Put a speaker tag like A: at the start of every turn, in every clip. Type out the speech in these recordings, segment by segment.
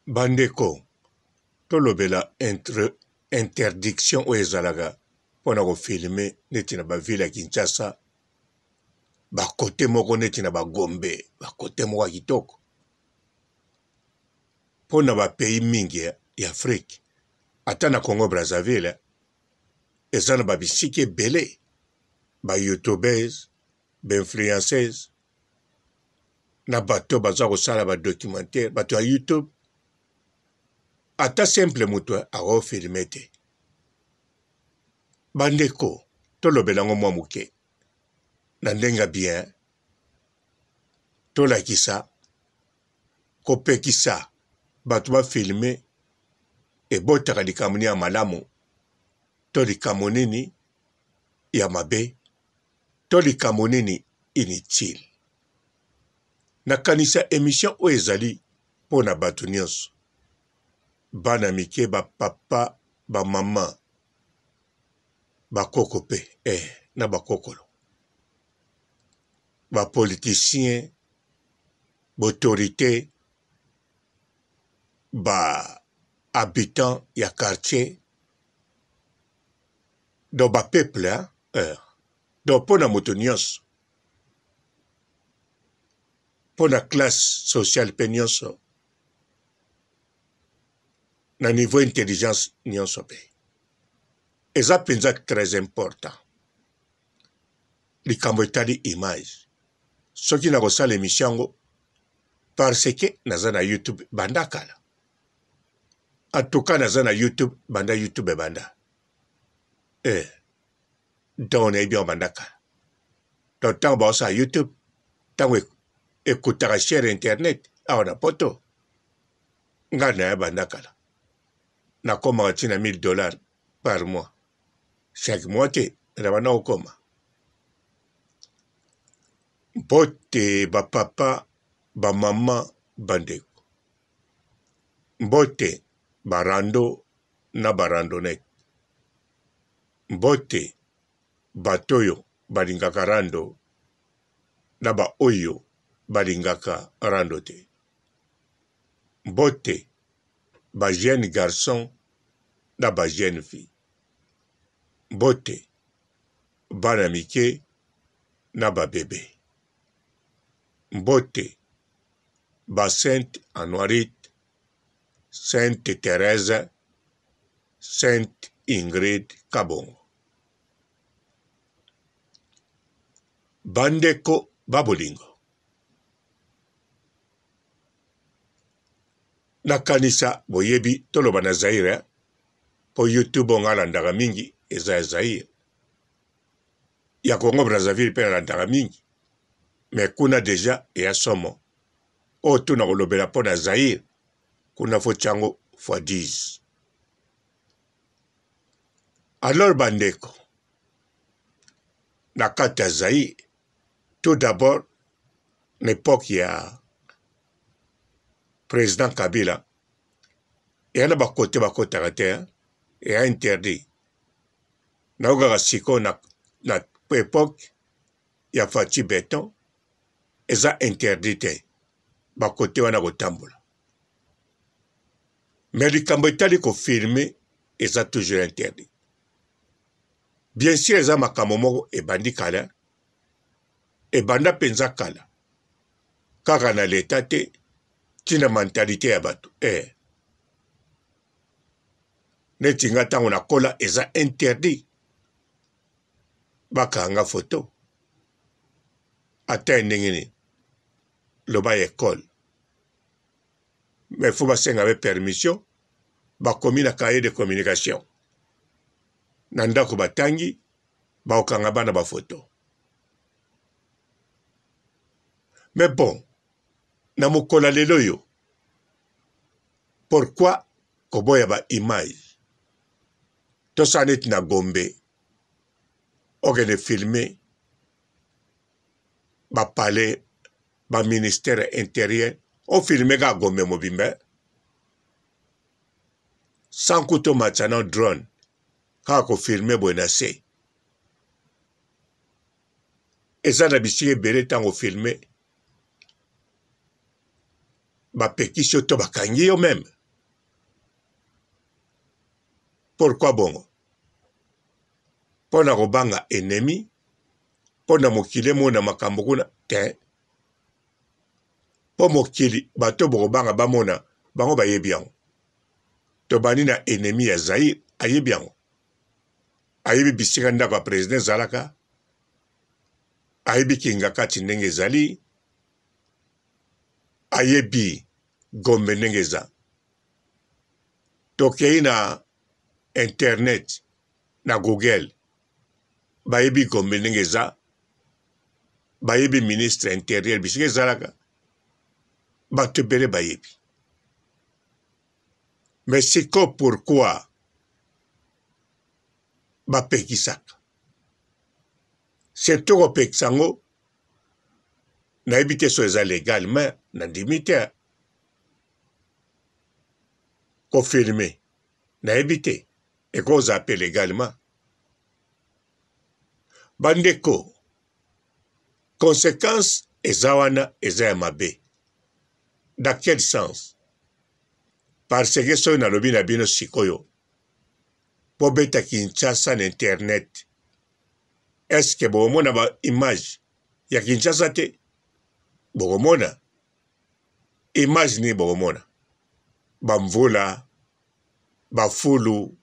A: Bandeko, tolobela interdiction oyo ezalaka mpona kofilme neti na bavile ya Kinshasa, bakote moko neti na bagombe, bakote moko ya kitoko. Mpona bapays mingi ya Afrique, ata na Congo Brazzaville, eza na babisika ebele, ba youtubers, ba influencers, na bato baza kosala ba documentaire, bato ya YouTube, ata simple moto akofilme te. Bandeko, tolobelango mwa muke, na ndenga bien, tolakisa, kopekisa, bato bafilme, ebotaka likambo nini ya malamu, to likambo nini ya mabe, to likambo nini inutile. Nakanisa émission oyo ezali mpona bato nyonso, bana mike, bapapa, bamama, bakoko pe, na bakokolo, bapoliticien, baautorité, habitant ya quartier, do peuple, do mpona moto nyonso, mpona classe sociale pe nyonso, na niveau intelligence nyonso pe. Eza penza très important. Likambo etali image. Soki na kosala émission yango, parce que naza na YouTube banda kala. En tout cas, naza na YouTube banda YouTube banda. Donc, na bien banda kala. Donc, tant que ça YouTube, tant que écoutera sur Internet, on a poto. Nga na banda kala. Na koma tina $1000 par mois. Chaque mois, te, na banda okoma. Mbote ba papa, ba mama, bandeko. Mbote ba rando na ba randonnette. Mbote batoyo balingaka rando na ba oyo balingaka rando te. Mbote ba jeune garçon na ba jeune fille. Mbote bana mike na ba bébé. Mbote ba Sainte Anuarite, Sainte Thérèse, Sainte Ingrid Kabongo. Bandeko babolingo. Nakanisa boyebi toloba na Zaire, po YouTube ongalandaka mingi eza Zaire. Ya Congo Brazzaville pe nalandaka mingi. Mais kuna deja ya somo. O tuna kolobela po na Zaire, kuna fo chango x10. Alors bandeko, na kati ya Zaire, tout d'abord, l'époque ya président Kabila, et na bakote bakotaka te, et a interdit. Na okaka siko na époque ya Fachi Beton, eza interdit te, bakote wana kotambola. Mais likambo etali kofilme, eza toujours interdit. Bien sûr, eza makambo moko ebandi kala, ebanda penza kala. Kaka na leta te, tina mentalité ya bato. Neti nga tango na kola eza interdit. Bakanga photo. Ata ndengeni. Loba école. Mais faut basenga be permission. Bakomi na cahier de communication. Nandako batangi. Baokanga bana ba photo. Mais bon. Na mokola lelo yo. Pourquoi koboya ba image? Tosa neti na Gombe. Ogene filmer. Ba palais. Ba ministère intérieur. O filme ga Gombe mobimbe. Sans kuto machana drone. Kako filme bwena se. Eza na bisike bere tango filme. bapekisi yo to bakangi yo même. Pourquoi bongo? Pona kobanga ennemi, pona mokili mona makambo kuna te. Po mokili bato bokobanga bamona bango bayebi yango. To bani na ennemi ya Zaïre ayebi yango. Ayebi bisika ndako ya président zalaka. Ayebi kinga kati ndenge ezali. Ayebi Gombe ndenge eza. Tokei na internet na Google. Bayebi Gombe ndenge eza. Bayebi ministre intérieur bisika ezalaka. Bato ebele bayebi. Mais siko pourquoi bapekisaka? Surtout kopekisa ngo nayebi te so eza légal, mais nandimi te kofirme nayebi te ekoza pe légalement. Bandeko, conséquence eza wana eza ya mabe. Dans quel sens? Parce que soki nalobi na bino sikoyo po beta Kinshasa na internet, est-ce que bokomona ba image ya Kinshasa te? Bokomona image ni bokomona bamvula, bafulu,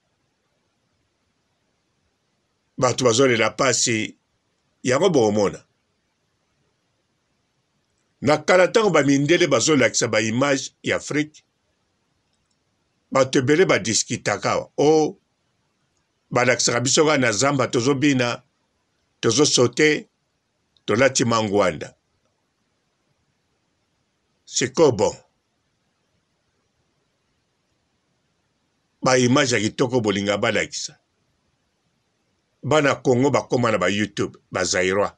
A: bato bazolela pasi, yango bokomona. Na kala ntango bamindele bazolakisa ba image ya Afrique, bato ebele badiskitaka o balakisaka biso kaka na zamba tozobina, tozosote, tolati mangwanda. Siko bon. Ba image ya kitoko bolinga balakisa. Bana Congo bakoma na ba YouTube, ba Zaïrois.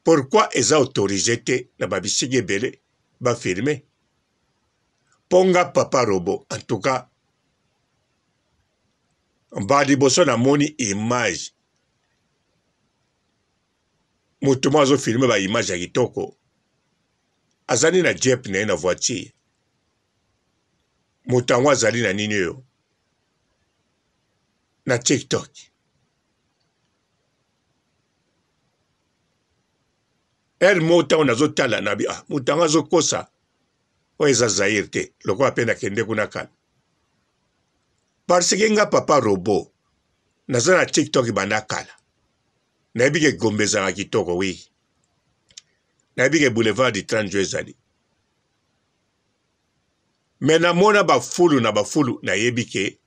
A: Pourquoi eza autorisé te na babisiki ebele ba filmer? Ponga Papa Robo, en tout cas, mbadi boso na moni image. Mutumo azo filmer ba image ya kitoko. Azali na Jeep na voiture. Mutango azali na nini yo? Na TikTok. El mutango nazo tala nabi mutango azo kosa. O eza Zaïre te, loko apena kende kuna kala. Parce que nga Papa Robo, naza na TikTok banda kala. Nayebi ke Gombe zanga kitoko, oui. Nayebi ke Boulevard du 30 Juin ezali. Mais namona bafulu na bafulu nayebi ke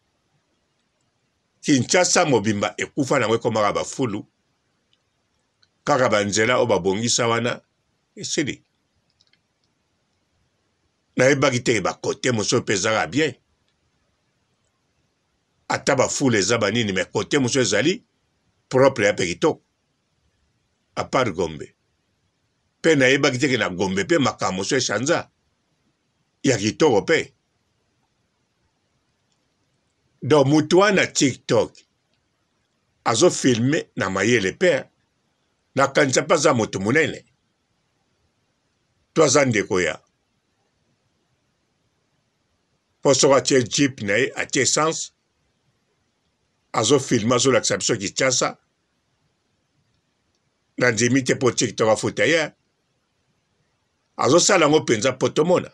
A: Kinshasa mobimba ekufa na komaka bafulu. Kaka banzela o babongisa wana esili. Nayebaki te bakote moso pezaka bien. Ata bafulu eza banini, mais kote moso ezali propre ya pe kitoko. A part Gombe. Pe nayebaki te ke na Gombe pe makambo moso eshanza. Ya kitoko pe. Donc mutu wana TikTok azo filme na mayele pe na kanisa pa za mutu munene. To aza ndeko ya. Poso atie jeep na ye, atie essence. Azo filme azo lakisa biso Kinshasa. Na ndimite po TikTok afuta ye. Azo sala ngo penza potomona.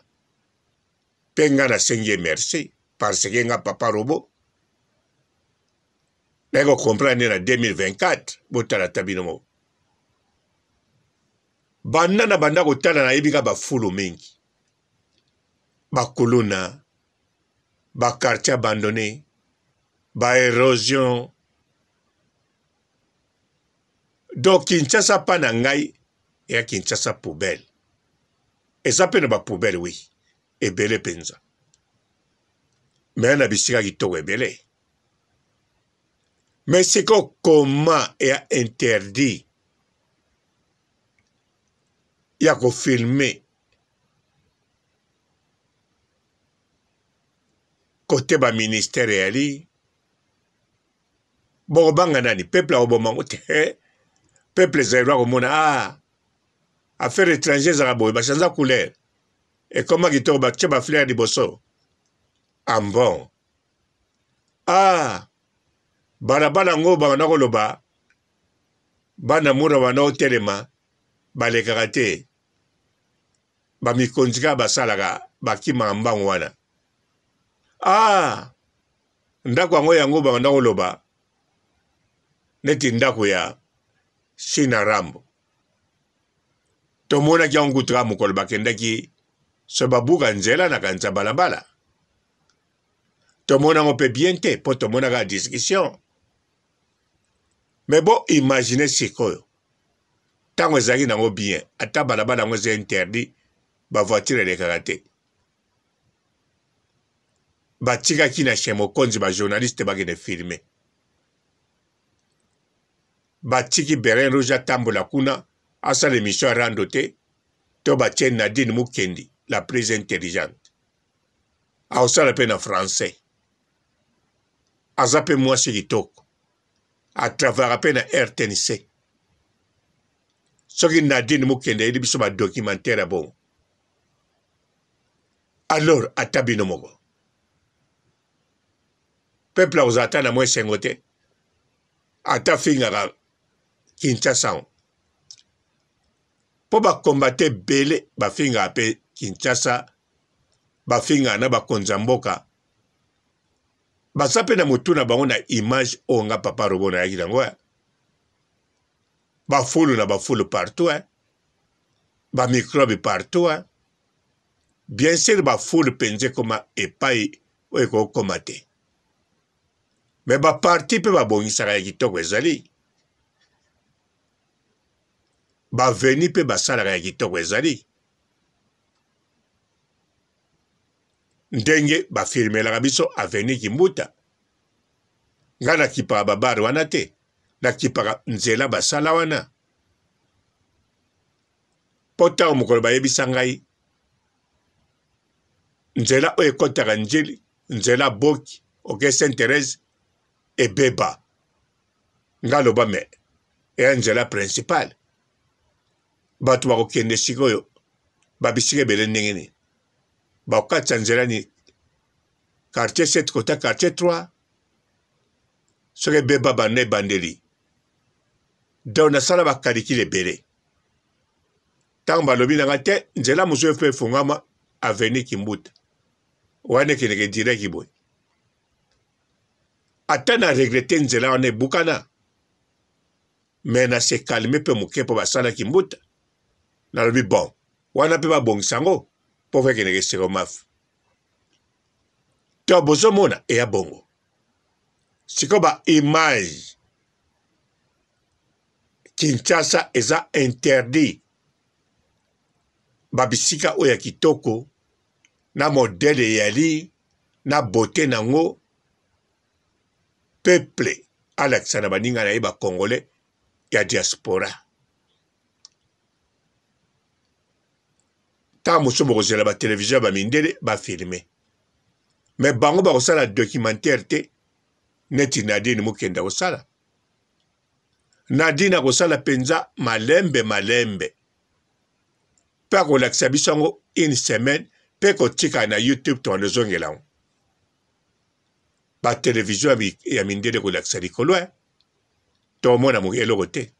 A: Penga na sengi merci. Parce que nga Papa Robo. Nego comprendre na 2024. Botala tabino mo. Banda na banda kotala na yebika bafulu mingi. Bakuluna. Ba quartier abandonné. Ba érosion. Donc Kinshasa pa na ngai. Et Kinshasa poubelle. Et ça peut ba poubelle, oui. Ebele penza. Mais na bisika kitoko ebele. Mais c'est comment est interdit. Il y a qu'on filmer. Côté ba ministère yali. Bon banga nani peuple a obomango te. Peuple zaïrois komona affaire étrangère za boy ba chanza couleur. Et comment kitoko batie ba fleur liboso. Ambon. Ah, balabala ngo bana koloba. Bana mura wana otelema balekaka te. Bamikonzika basalaka bakima mbango wana. Ah, ndako yango bana koloba. Neti ndako ya Sina Rambo. Tomona ki ngutra mukolo bakendaki so babuka nzela na kanza balabala. Tomona ngo pe bien te po tomona ka discussion. Mais bon, imaginez sikoyo. Tango ezaki nango bien, ata balabala ngo c'est interdit, ba voiture le karate. Batika ki na chemo konzi ba journaliste bagene filmer. Batiki Beren Rouge tambola kuna asa l'émission randote to batie Nadine Mukendi la plus intelligente. A osa la peine en français. Azape moi kitoko. À travers à peine RTNC. Soki Nadine Mukendi il biso ba documentaire bon. Alors atabino moko. Peuple a osata na moi sengote. Ata fingara Kinshasa. Po ba combattre belé ba finga ape Kinshasa ba finga na ba konzamboka. Ba sape na mutuna ba ona image onga papa robona ya kidango. Ba fulu na ba fulu partout ba microbe partout bien sûr ba fulu penze koma epai eko komate. Mais ba parti pe ba bongisa ya kitoko ezali. Ba veni pe basala ya kitoko ezali. Ndenge ba filmer la biso aveni kimbuta. Ngana kipa babar wana te. Na kipa nzela basala wana. Pota omukolo bayebisa ngai. Nzela oyo ekotaka njili, nzela boki, oke Sainte-Thérèse ebeba. Ngaloba me eya nzela principale. Batu bakokende sikoyo babisike bele ndenge ni. Bakokatisa nzela ni quartier 7 kota quartier 3. Soki ebeba banda ebandeli. Donc nasala bakaliki lebele. Tango balobi nanga te nzela mosusu efe efungama aveni Kimbuta. Wane keneke direct boy. Ata na regrete nzela wane bukana. Mais na se calme pe muke po basala Kimbuta. Na lobi bon. Wana pe ba bongisango po fe keneke seko maf. To bozo mona eya bongo. Siko ba image Kinshasa eza interdit. Babisika oya kitoko na modèle yali na beauté nango peuple Alexandre baninga na iba congolais ya diaspora. Ta musobo kozela ba télévision ba mindele ba filmer. Mais bango ba kosala documentaire te neti Nadine Mukenda kosala. Nadine kosala penza malembe. Pe kolakisa bisango une semaine pe kotika na YouTube to zongela. Ba télévision ya mindele kolakisa likolo to mona mu eloko te.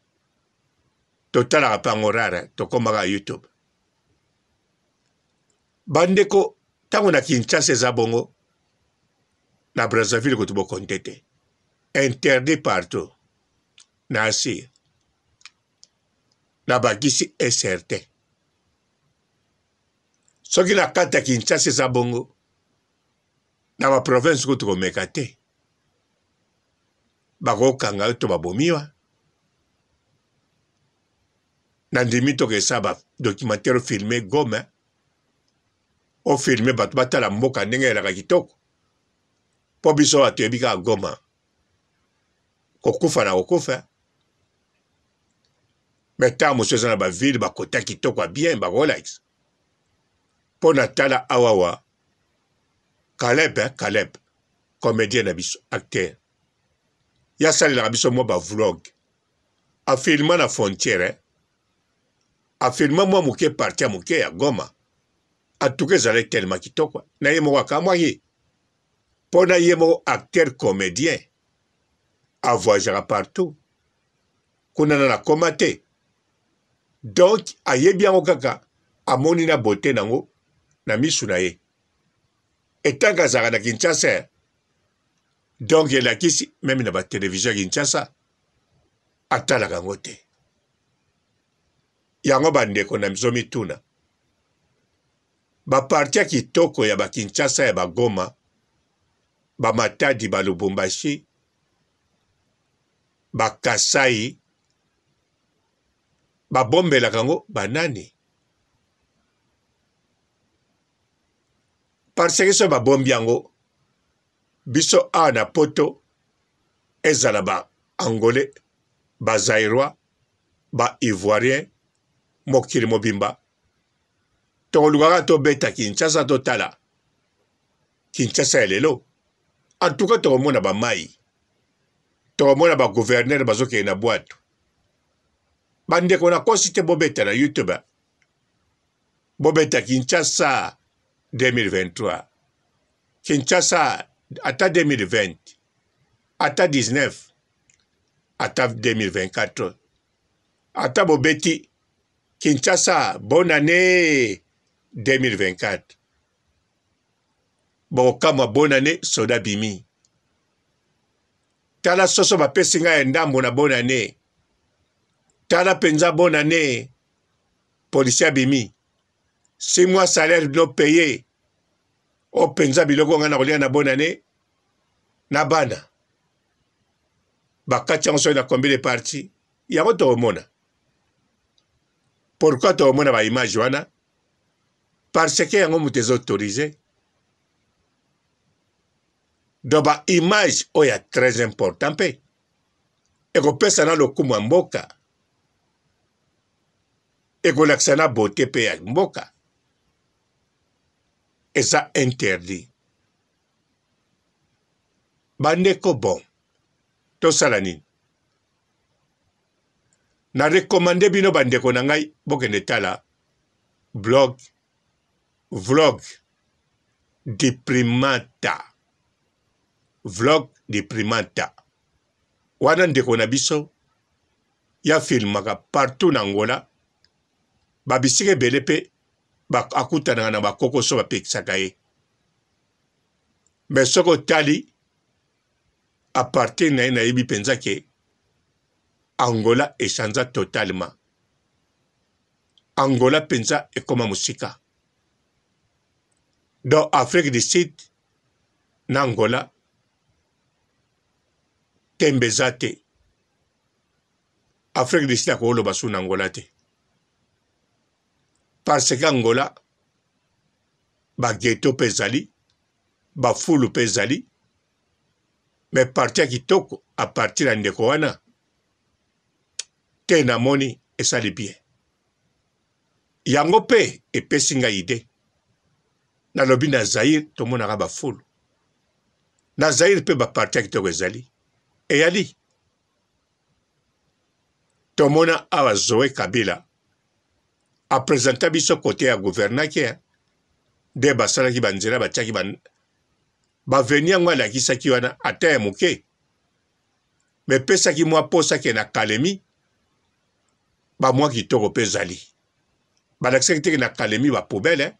A: Totala kapango rara to komaka YouTube. Bandeko tango na Kinshasa eza bongo na Brazzaville kotubo kontete. Interdit partout. Na asi. Na bagisi SRT. Soki na kata Kinshasa eza bongo na ba province kotuko mekate. Bako kanga to babomiwa. Na ndimi to kesa ba documentaire filmé Goma. O filmé batu batala mboka ndenge elaka kitoko. Po biso atebika Goma. Kokufa na kokufa. Meta musoza na ba ville ba kota kitoko bien ba relax. Po natala awawa. Caleb, comédien na biso, acteur. Ya sali la biso mo ba vlog. A filma na frontière. A filma mo muke parti muke ya Goma. atuka ezalaki tellement kitoko na ye moko akamwaki mpo na ye moko acteur comédien avoyageaka partout kuna na nakoma te donc ayebi yango kaka amoni na bote nango na misu na ye etanke azalaka na Kinshasa donc elakisi meme na batelevizio ya Kinshasa atalaka yango te yango bandeko na biso mituna baparti ya kitoko ya bakinshasa ya bagoma bamatadi balubumbashi bakasai babombelaka yango banani parce que so babombi yango biso awa na poto ezala ba angolais ba zaïrois ba ivoirien mokili mobimba tolukaka tobeta Kinshasa totala Kinshasa ya lelo en tout cas tokomona bamai tokomona bagouverneur bazokende na bwato bandeko na kosi te bobeta na YouTube bobeta Kinshasa 2023 Kinshasa ata 2020 ata 19 ata 2024 ata bobeti Kinshasa bonne année 2024 bokama bonne année soda bimi tala soso bapesi ngai ndambo na bonne année tala penza bonne année policier bimi 6 mois salaire non payé o penza biloko nga na kolia na bonne année na bana bakati yango soki na combien de parti yango tokomona pourquoi tokomona baimage wana parce que yango moto ezoautorise donc baimage oyo ya très important mpe ekopesa na lokumu ya mboka ekolakisa na beauté mpe ya mboka eza interdit bandeko bon tosala nini na rekomande bino bandeko na ngai bokende tala vlog diprimata wana ndeko na biso ya filmaka partout na Angola babisika ebele mpe akutanaka na bakokoso bapekisaka ye mais soki otali apartir na ye nayebi mpenza ke Angola echanza totalement Angola mpenza ekoma mosika dans Afrique du Sud na Angola tembe eza te Afrique du Sud akoloba su na Angola te parce que Angola bageto mpe ezali bafulu mpe ezali mais parti ya kitoko a partir ya ndeko wana te namoni esali bien yango mpe epesi ngai ide nalobi na Zaire tomonaka bafulu na Zaire mpe baparti ya kitoko ezali eyali tomona awa Zoé Kabila apresenta biso kote ya gouvernaki nde basalaki banzela batiaki baveni yango alakisaki wana ata ya moke mepesaki mwa posaki na Kalemi bamwa kitoko mpe ezali balakisaki teke na Kalemi bapoubele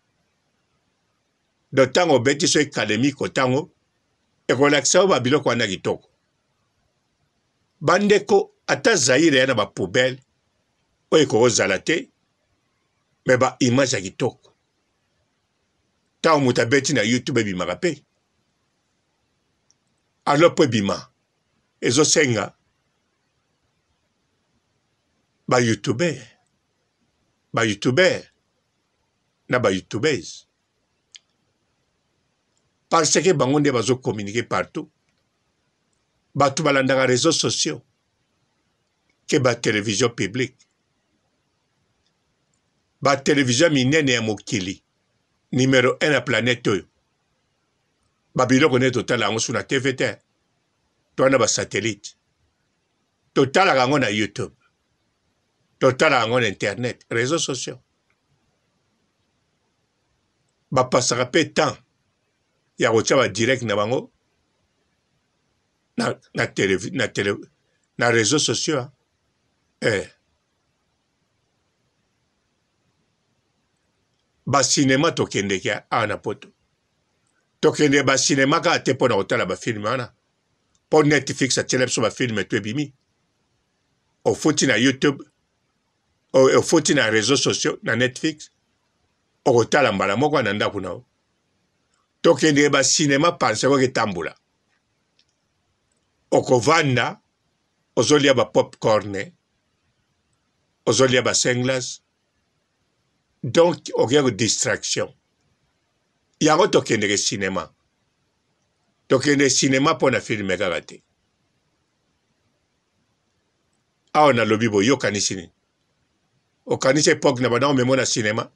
A: do ntango obeti so Kalemi kotango ekolakisa o babiloko wana kitoko bandeko ata Zaire ya na bapoubele oyo ekokozala te me baimage ya kitoko ntango moto abeti na YouTube ebimaka mpe alo mpo ebima ezosenga bayoutuber na bayoutubers parce que bango nde bazokommunike partout bato balandaka réseaux sociaux ke batelevizio publique batelevizio minene ya mokili numéro 1 na planète oyo babiloko nde totala yango su na TV te to wana basatellite totalaka yango na YouTube totalaka yango na internet réseaux sociaux bapasaka pe temps ya kotia ba direct na bango na réseaux sociaux. Ba cinéma tokende kia ana poto. Tokende ba cinéma ka te pona otala ba film ana. Po Netflix a tele so ba film to bimi. O foti na YouTube. O foti na réseaux sociaux na Netflix. O otala mbala moko na ndako na. Tokende ba cinéma panse ko ketambula. Okovanda ozolia ba popcorn. Ozolia ba senglas. Donc, il y a une distraction. Il y a un cinéma. Donc, il y a un cinéma pour un film. Ah, on a le bibo, yo kanisini. Au kanisi époque, on a un cinéma.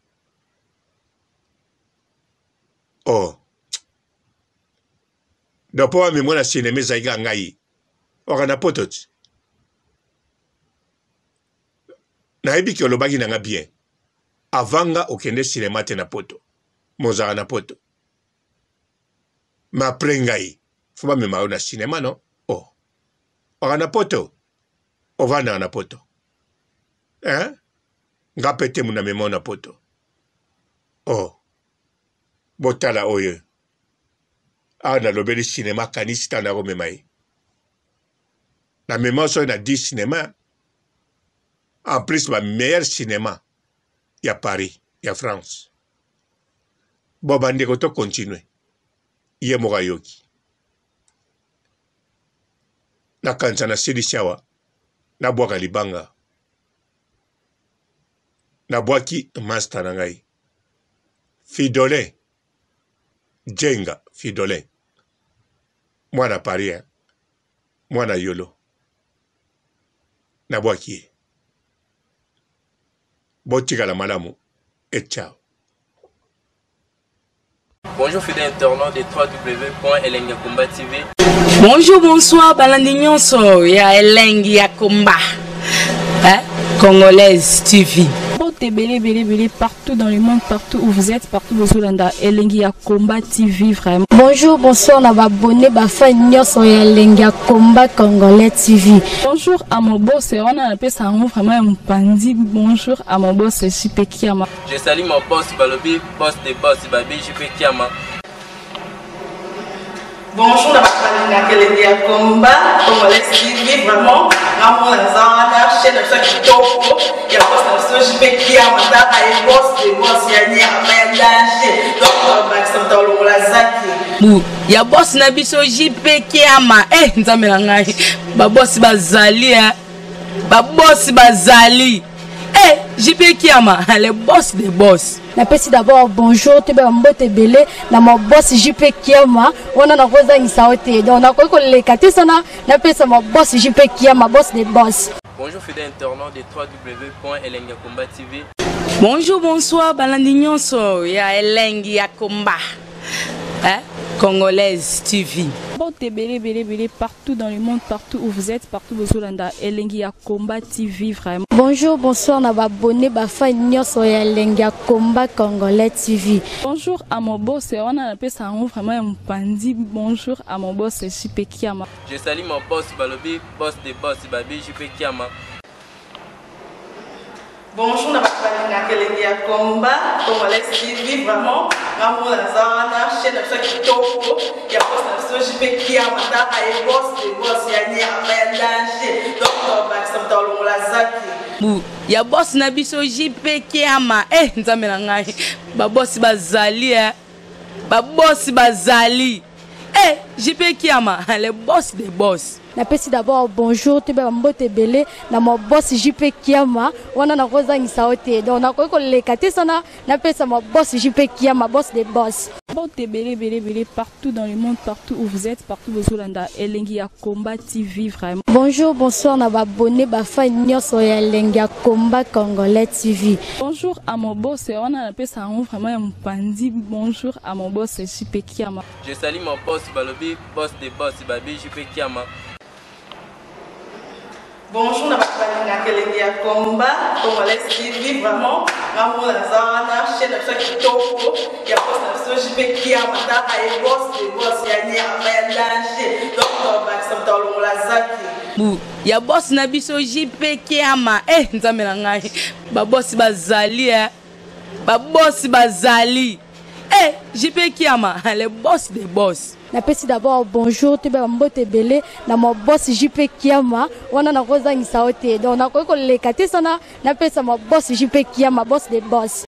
A: Oh. Donc, pour un cinéma, il y a un cinéma. On a pas tout. Na hebi ki olobaki na nga bien. Avanga okende cinéma te na poto. Mozara na poto. Ma prengai. Fuba mema na cinéma non? Oh. Ora na poto. Ovana na poto. Hein? Nga pete muna mema na poto. Oh. Botala oye. Na lobeli cinéma kanista na romemai. Na mema so na 10 cinéma. En plus, le meilleur cinéma, il y a Paris, il y a France. Bon, bande koto continue. Il y a Morayoki. Na kansa na Sidishawa, na boaka libanga. Na boaki master na ngai. Fidolin. Jenga, Fidolin. Mwana Paris, mwana Yolo. Na boaki. Botika la malamu. Et ciao.
B: Bonjour fidèles internautes de www.elengiakomba TV.
C: Bonjour, bonsoir, balandi nyonso ya Elengi ya Komba. Congolaise TV.
D: Belé partout dans le monde, partout où vous êtes, partout où vous êtes, Elengi ya Komba TV vraiment.
E: Bonjour, bonsoir, on va abonner bafa nyonso ya Elengi ya Komba Congolais TV.
D: Bonjour à mon boss, on a appelé ça vraiment un pandi. Bonjour à mon boss, JP Kiama.
B: Je salue mon boss Balobi, boss de boss Babi, JP Kiama.
C: Bonjour, la Elengi ya Komba Congolais TV vraiment. Ramon Lazana, chaîne de chaque topo. Il y a boss de JP Kiama, et boss de boss Yanni Amayadache. Donc, on va s'entendre au Lazaki. Ya boss na biso JP Kiama. Nzambe na ngai. Ba boss bazali ba boss bazali. JP Kiama, le boss des boss.
E: Napesi d'abord bonjour, te ba mbote belé na mon boss JP Kiama. On a na rosa ngisaote. Donc na ko le katisa na pesa mon boss JP Kiama, boss des boss.
B: Bonjour fidèles internautes de www.elengiakomba TV.
C: Bonjour, bonsoir, balandi nyonso ya Elengi ya Komba. Congolaise TV.
D: Belé partout dans le monde, partout où vous êtes, partout où vous êtes, Elengi ya Komba TV vraiment.
E: Bonjour, bonsoir, on va abonner bafa nyonso ya Elengi ya Komba Congolais TV.
D: Bonjour à mon boss, on a appelé ça vraiment un pandi. Bonjour à mon boss, JP Kiama.
B: Je salue mon boss Balobi, boss de boss Babi, JP Kiama.
C: Bonjour, la Elengi ya Komba Congolais TV vraiment. Ramon Lazana, chaîne de chaque topo. Il y a boss de JP Kiama, et boss de boss Yanni Amayadache. Donc, on va s'entendre au Lazaki. Ya boss na biso JP Kiama. Nzambe na ngai. Ba boss bazali ba boss bazali. JP Kiama, le boss des boss.
E: Napesi d'abord bonjour, te ba mbote belé na mon boss JP Kiama. On a na rosa ngisaote. Donc na ko le katisa na pesa mon boss JP Kiama, boss des boss.
D: Belé partout dans le monde, partout où vous êtes, partout où vous êtes, Elengi ya Komba TV vraiment.
E: Bonjour, bonsoir, on va abonner bafa nyonso ya Elengi ya Komba Congolais TV.
D: Bonjour à mon boss, on a appelé ça vraiment un pandi. Bonjour à mon boss JP Kiama.
B: Je salue mon boss Balobi, boss de boss Babi, JP Kiama.
C: Bonjour, na kelenge ya combat, Congolais TV, vraiment, maman la zana, chaîne de chaque kitoko, ya boss na so jipe kia mata ay boss de boss ya ni ya danger. Donc on va accepter le la zaki.
F: Ya boss na biso jipe kia ma nzambe na ngai. Ba boss bazali ba boss bazali. Jipe kia ma, le boss des boss.
E: Napesi d'abord bonjour te ba mbote belé na mo boss JP Kiama wana na koza ngisa ote donc na ko lekate sana napesa mo boss JP Kiama boss des boss.